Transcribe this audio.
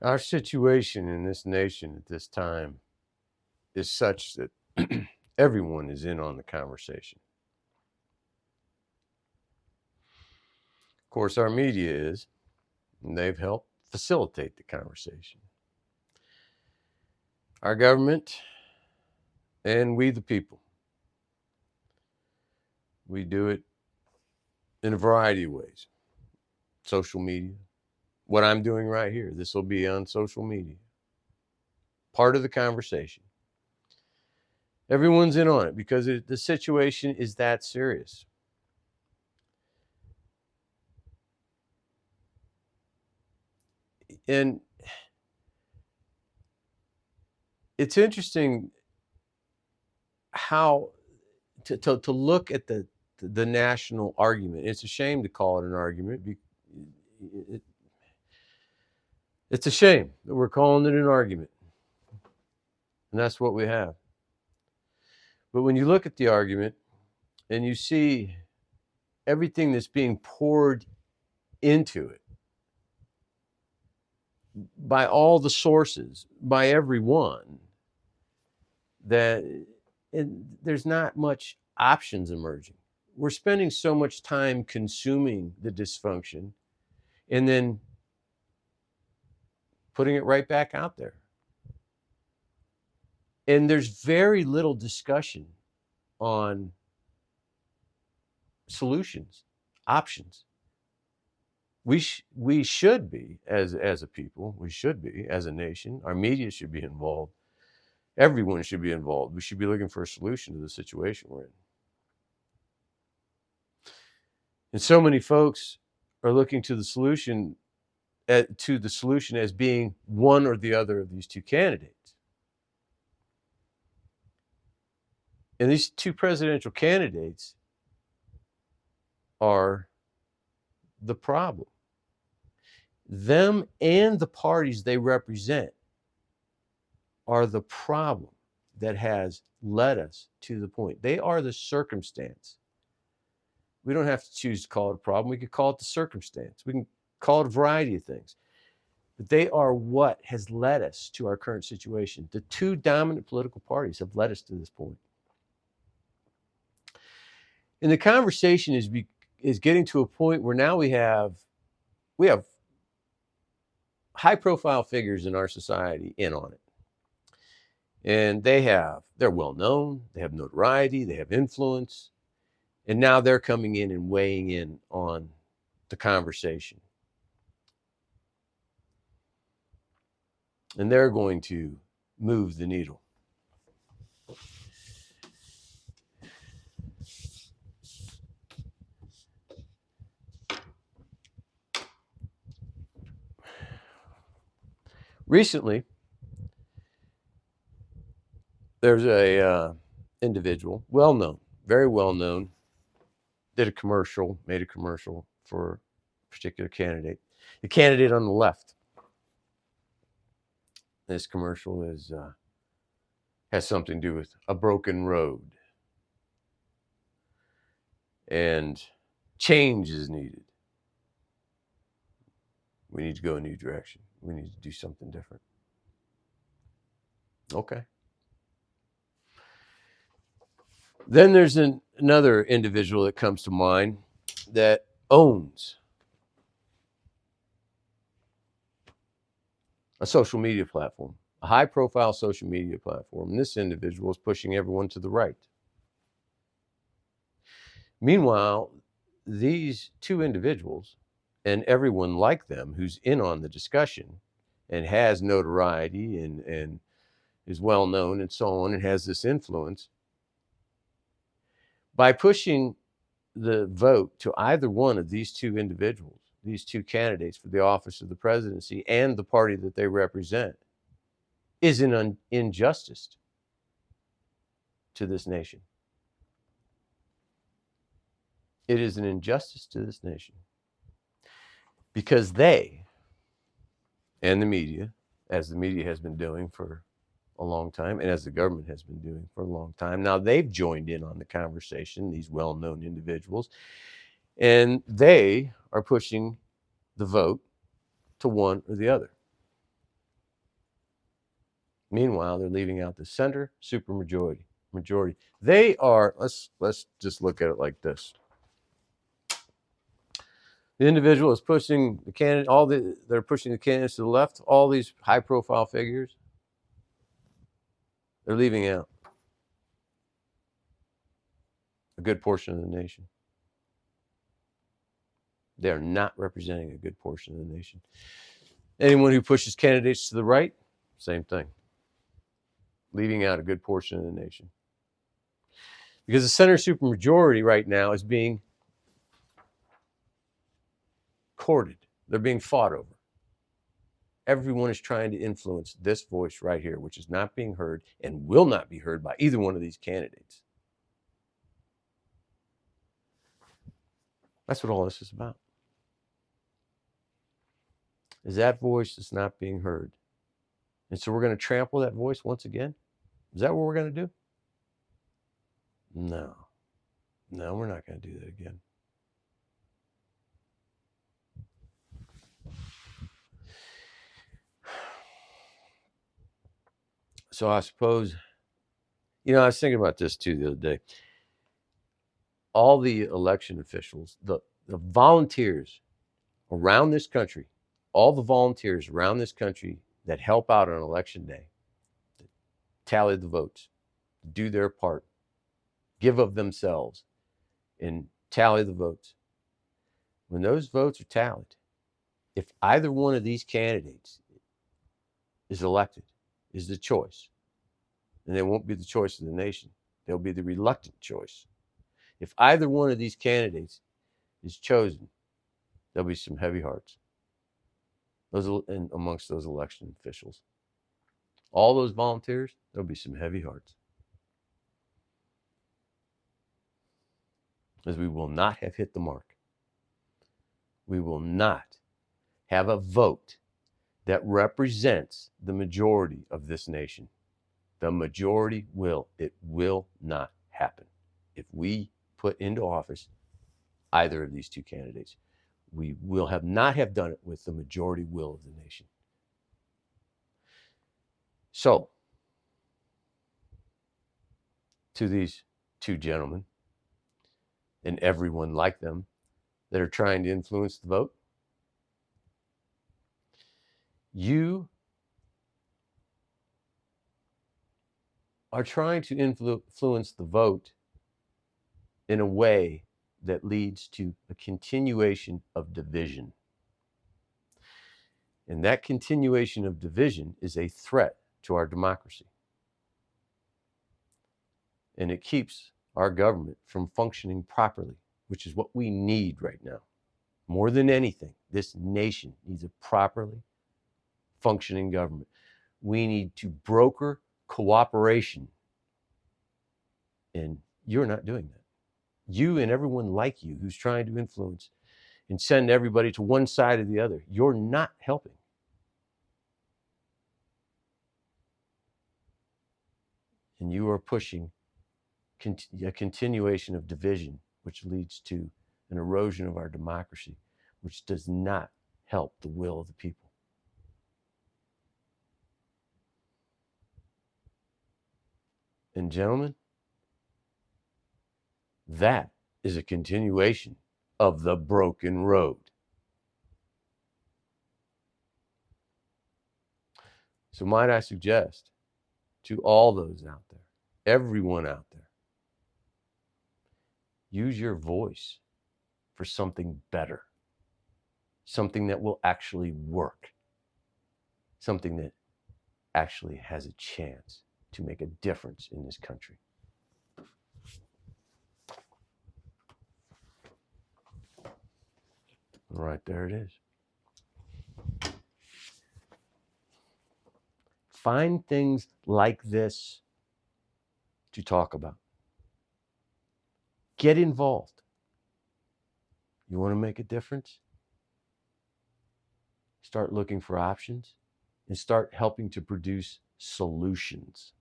Our situation in this nation at this time is such that everyone is in on the conversation. Of course, our media is, and they've helped facilitate the conversation. Our government and we, the people, we do it in a variety of ways. Social media, what I'm doing right here, this will be on social media. Part of the conversation. Everyone's in on it because the situation is that serious. And it's interesting how to look at the national argument. It's a shame to call it an argument. It's a shame that we're calling it an argument. And that's what we have. But when you look at the argument and you see everything that's being poured into it by all the sources, by everyone, that there's not much options emerging. We're spending so much time consuming the dysfunction and then putting it right back out there. And there's very little discussion on solutions, options. We should be, as a people, we should be, as a nation, our media should be involved. Everyone should be involved. We should be looking for a solution to the situation we're in. And so many folks are looking to the solution as being one or the other of these two candidates. And these two presidential candidates are the problem. Them and the parties they represent are the problem that has led us to the point. They are the circumstance. We don't have to choose to call it a problem. We could call it the circumstance. We can call it a variety of things. But they are what has led us to our current situation. The two dominant political parties have led us to this point. And the conversation is getting to a point where now we have high-profile figures in our society in on it. And they're well-known, they have notoriety, they have influence, and now they're coming in and weighing in on the conversation. And they're going to move the needle. Recently, there's a individual, well-known, very well-known, made a commercial for a particular candidate. The candidate on the left. This commercial has something to do with a broken road. And change is needed. We need to go a new direction. We need to do something different. Okay. Then there's another individual that comes to mind that owns a social media platform, a high-profile social media platform. And this individual is pushing everyone to the right. Meanwhile, these two individuals and everyone like them who's in on the discussion and has notoriety and is well known and so on and has this influence, by pushing the vote to either one of these two individuals, these two candidates for the office of the presidency and the party that they represent, is an injustice to this nation. It is an injustice to this nation because they and the media, as the media has been doing for a long time and as the government has been doing for a long time, now they've joined in on the conversation, these well-known individuals, and they are pushing the vote to one or the other. Meanwhile, they're leaving out the center supermajority. They are, let's just look at it like this. The individual is pushing the candidate, they're pushing the candidates to the left, all these high profile figures, they're leaving out a good portion of the nation. They're not representing a good portion of the nation. Anyone who pushes candidates to the right, same thing. Leaving out a good portion of the nation. Because the center supermajority right now is being courted. They're being fought over. Everyone is trying to influence this voice right here, which is not being heard and will not be heard by either one of these candidates. That's what all this is about. Is that voice that's not being heard. And so we're going to trample that voice once again? Is that what we're going to do? No, we're not going to do that again. So I suppose, I was thinking about this too the other day. All the election officials, the volunteers around this country, all the volunteers around this country that help out on election day, tally the votes, do their part, give of themselves, and tally the votes. When those votes are tallied, if either one of these candidates is elected, is the choice, and they won't be the choice of the nation, they'll be the reluctant choice. If either one of these candidates is chosen, there'll be some heavy hearts. Amongst those election officials, all those volunteers, there'll be some heavy hearts. As we will not have hit the mark. We will not have a vote that represents the majority of this nation. The majority will. It will not happen. If we put into office either of these two candidates, we will not have done it with the majority will of the nation. So, to these two gentlemen and everyone like them that are trying to influence the vote, you are trying to influence the vote in a way that leads to a continuation of division. And that continuation of division is a threat to our democracy. And it keeps our government from functioning properly, which is what we need right now. More than anything, this nation needs a properly functioning government. We need to broker cooperation. And you're not doing that. You and everyone like you who's trying to influence and send everybody to one side or the other, you're not helping. And you are pushing a continuation of division, which leads to an erosion of our democracy, which does not help the will of the people. And gentlemen, that is a continuation of the broken road. So might I suggest to all those out there, everyone out there, use your voice for something better, something that will actually work, something that actually has a chance to make a difference in this country. All right, there it is. Find things like this to talk about. Get involved. You want to make a difference? Start looking for options and start helping to produce solutions.